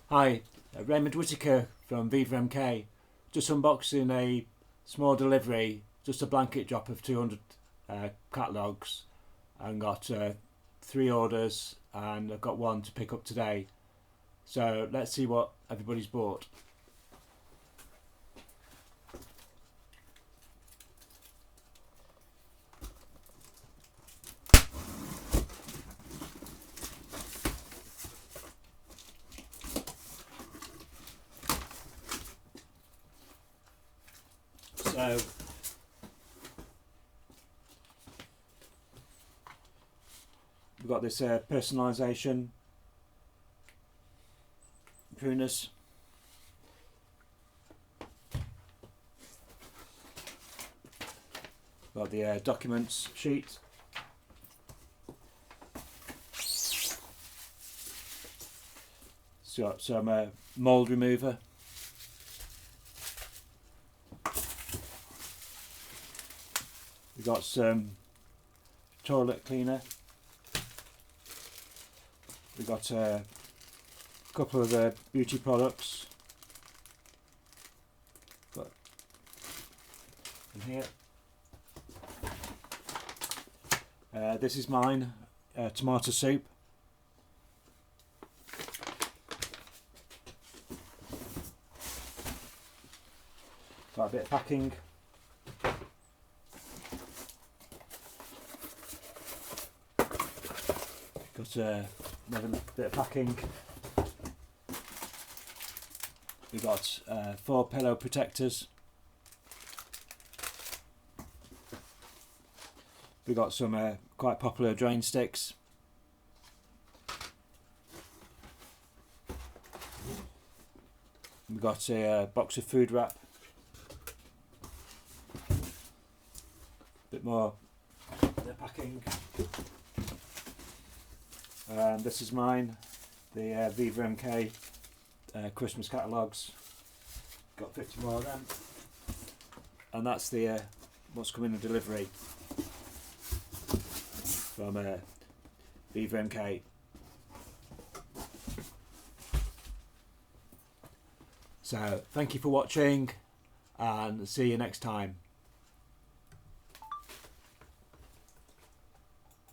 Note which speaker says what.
Speaker 1: Hi, Raymond Whittaker from VivaMK. Just unboxing a small delivery, just a blanket drop of 200 catalogues, and got 3 orders, and I've got 1 to pick up today. So let's see what everybody's bought. So we've got this personalisation pruners. Got the documents sheet. It's got some mould remover. We've got some toilet cleaner. We've got a couple of the beauty products. Got in here. This is mine, tomato soup. Got a bit of packing. Got another bit of packing. We've got 4 pillow protectors. We've got some quite popular drain sticks. We've got a box of food wrap. Bit more packing. This is mine, the VivaMK Christmas catalogues. Got 50 more of them, and that's the what's coming in delivery from VivaMK. So thank you for watching, and see you next time.